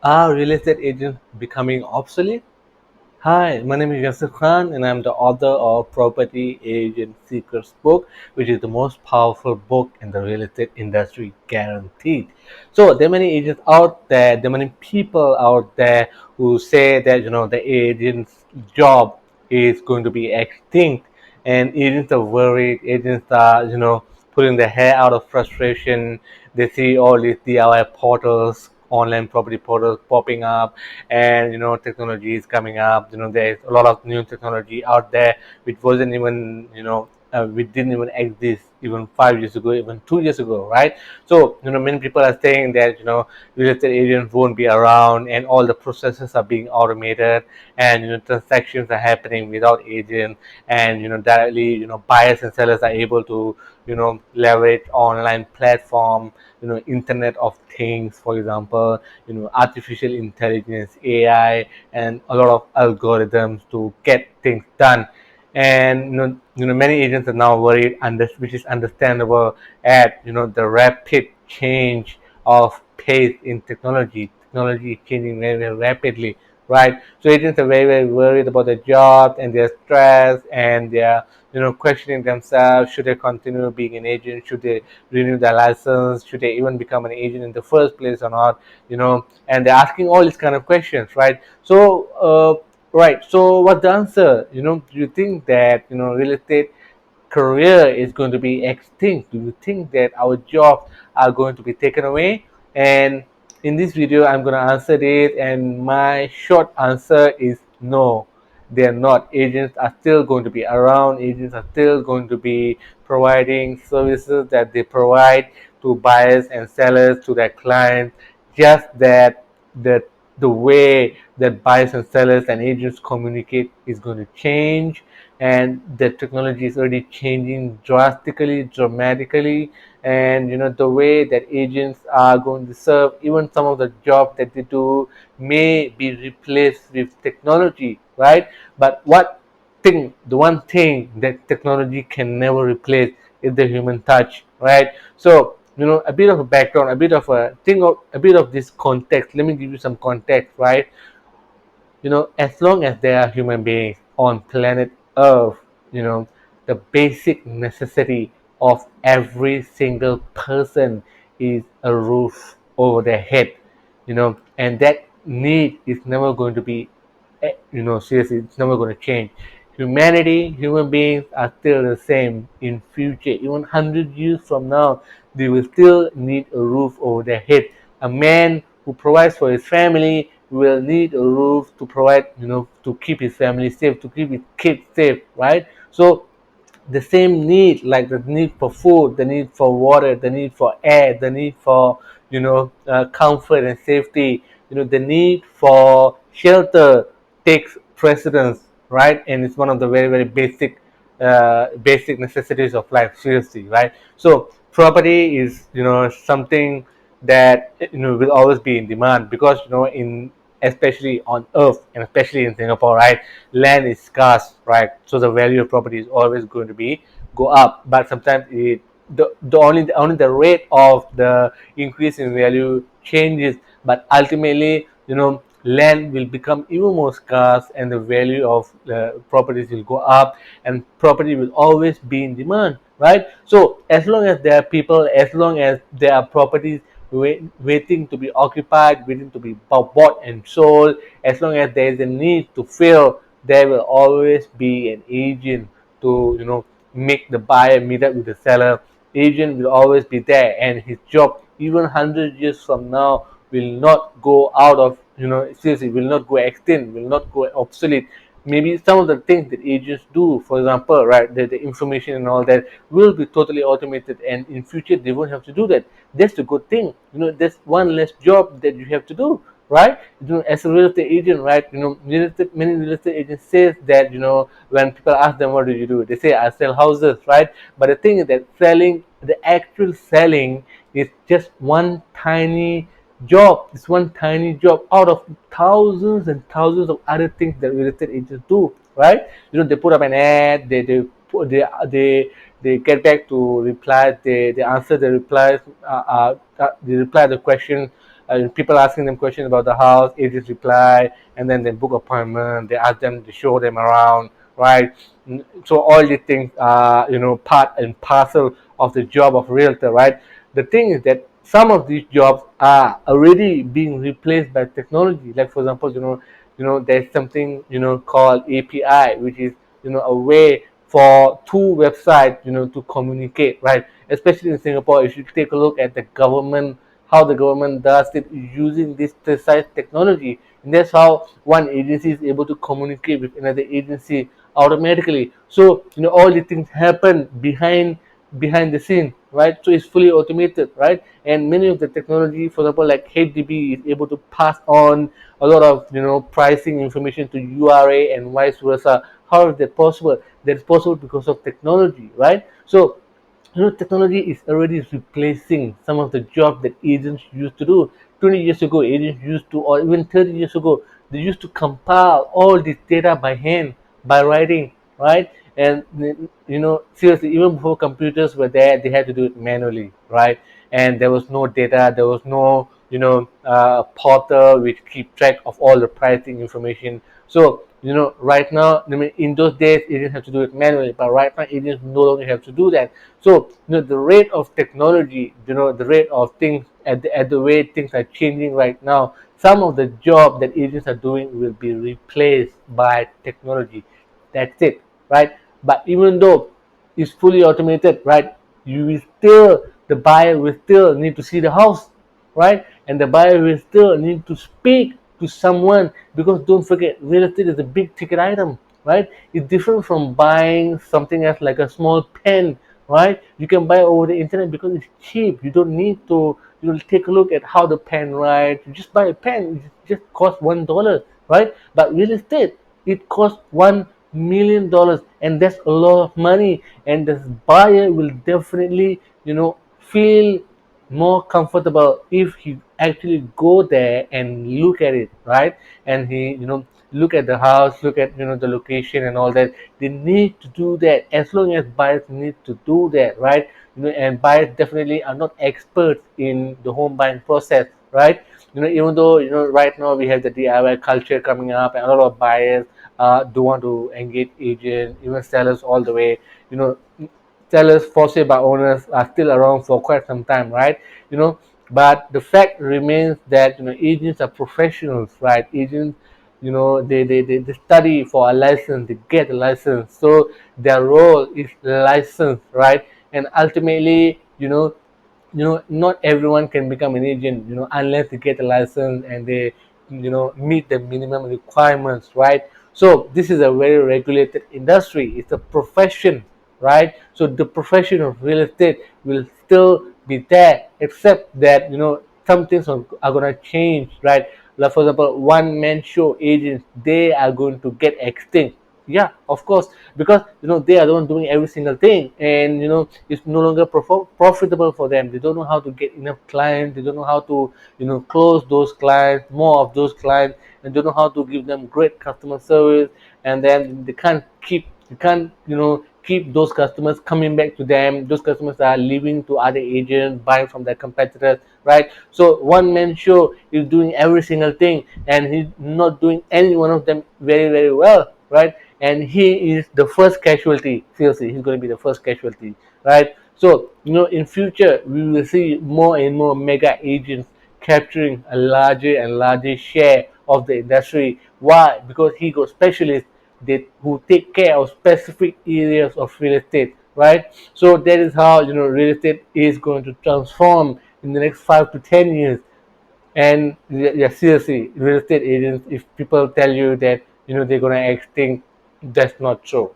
Are real estate agents becoming obsolete? Hi, my name is Yasser Khan, and I'm the author of Property Agent Secrets book, which is the most powerful book in the real estate industry, guaranteed. So there are many agents out there, there are many people out there who say that the agent's job is going to be extinct, and agents are worried. Agents are putting their hair out of frustration. They see all these DIY portals, online property portals popping up, and technology is coming up. There's a lot of new technology out there which wasn't even which didn't even exist even 5 years ago, even 2 years ago, right? So many people are saying that real estate agents won't be around, and all the processes are being automated, and transactions are happening without agents, and directly buyers and sellers are able to leverage online platform, internet of things, for example, artificial intelligence, AI, and a lot of algorithms to get things done. And many agents are now worried, which is understandable, at the rapid change of pace in technology. Technology is changing very, very rapidly, right? So agents are very, very worried about their jobs, and they're stressed, and they're questioning themselves: should they continue being an agent? Should they renew their license? Should they even become an agent in the first place or not? And they're asking all these kind of questions, right? Right. So what's the answer? Do you think that real estate career is going to be extinct? Do you think that our jobs are going to be taken away? And in this video, I'm going to answer it, and my short answer is no. They are not. Agents are still going to be around. Agents are still going to be providing services that they provide to buyers and sellers, to their clients. Just that the the way that buyers and sellers and agents communicate is going to change, and the technology is already changing drastically, dramatically. And the way that agents are going to serve, even some of the jobs that they do may be replaced with technology, right? But the one thing that technology can never replace is the human touch, right? So a bit of a background, a bit of a bit of this context. Let me give you some context, right? As long as there are human beings on planet Earth, the basic necessity of every single person is a roof over their head, and that need is never going to be, seriously, it's never going to change. Human beings are still the same in future. Even 100 years from now, they will still need a roof over their head. A man who provides for his family will need a roof to provide, to keep his family safe, to keep his kids safe, right? So the same need, like the need for food, the need for water, the need for air, the need for comfort and safety, the need for shelter takes precedence, right? And it's one of the very, very basic necessities of life, seriously, right? So property is something that will always be in demand, because in especially on Earth, and especially in Singapore, right? Land is scarce, right? So the value of property is always going to be go up. But sometimes only the rate of the increase in value changes, but ultimately land will become even more scarce, and the value of properties will go up, and property will always be in demand, right? So as long as there are people, as long as there are properties waiting to be occupied, waiting to be bought and sold, as long as there is a need to fill, there will always be an agent to make the buyer meet up with the seller. Agent will always be there, and his job, even 100 years from now, will not go out of, seriously, will not go extinct, will not go obsolete. Maybe some of the things that agents do, for example, right, the information and all that will be totally automated, and in future they won't have to do that. That's the good thing. That's one less job that you have to do, right? As a real estate agent, right? Many real estate agents say that when people ask them what do you do, they say I sell houses, right? But the thing is that the actual selling is just one tiny job. It's one tiny job out of thousands and thousands of other things that real estate agents do, right? They put up an ad, they get back to replies, they answer the replies, they reply the question people asking them questions about the house, agents reply, and then they book appointment. They ask them to show them around, right? So all these things are, part and parcel of the job of realtor, right? The thing is that some of these jobs are already being replaced by technology. Like for example, there's something called API, which is a way for two websites to communicate, right? Especially in Singapore, if you take a look at the government, how the government does it using this precise technology, and that's how one agency is able to communicate with another agency automatically. So all these things happen behind the scene, right? So it's fully automated, right? And many of the technology, for example, like HDB is able to pass on a lot of pricing information to URA and vice versa. How is that possible? That's possible because of technology, right? So technology is already replacing some of the jobs that agents used to do. 20 years ago, agents used to, or even 30 years ago, they used to compile all this data by hand, by writing, right? And seriously, even before computers were there, they had to do it manually, right? And there was no data, there was no portal which keep track of all the pricing information. So right now, I mean, in those days, agents have to do it manually, but right now, agents no longer have to do that. So the rate of technology, the rate of things at the way things are changing right now, some of the job that agents are doing will be replaced by technology. That's it, right? But even though it's fully automated, right? You will still the buyer will still need to see the house, right? And the buyer will still need to speak to someone, because don't forget, real estate is a big ticket item, right? It's different from buying something else like a small pen, right? You can buy over the internet because it's cheap. You don't need to take a look at how the pen writes. You just buy a pen. It just costs $1, right? But real estate, it costs $1 million, and that's a lot of money. And the buyer will definitely feel more comfortable if he actually go there and look at it, right? And he look at the house, look at the location and all that. They need to do that. As long as buyers need to do that, right? And buyers definitely are not experts in the home buying process, right? Even though right now we have the DIY culture coming up, and a lot of buyers do want to engage agents, even sellers all the way. you know Sellers for sale by owners are still around for quite some time, right? you know but the fact remains that agents are professionals, right? Agents, they study for a license, they get a license, so their role is license, right? And ultimately, not everyone can become an agent, unless they get a license and they meet the minimum requirements, right? So this is a very regulated industry. It's a profession, right? So the profession of real estate will still be there, except that some things are going to change, right? Like for example, one man show agents, they are going to get extinct. Yeah, of course, because they are the one doing every single thing, and it's no longer profitable for them. They don't know how to get enough clients. They don't know how to close those clients, more of those clients, and don't know how to give them great customer service. And then they can't keep you can't keep those customers coming back to them. Those customers are leaving to other agents, buying from their competitors, right? So one man show is doing every single thing, and he's not doing any one of them very, very well, right? And he is the first casualty. Seriously, he's going to be the first casualty, right? So in future we will see more and more mega agents capturing a larger and larger share of the industry. Why? Because he got specialists who take care of specific areas of real estate, right? So that is how real estate is going to transform in the next 5 to 10 years. And yeah, seriously, real estate agents, if people tell you that they're gonna extinct, that's not true.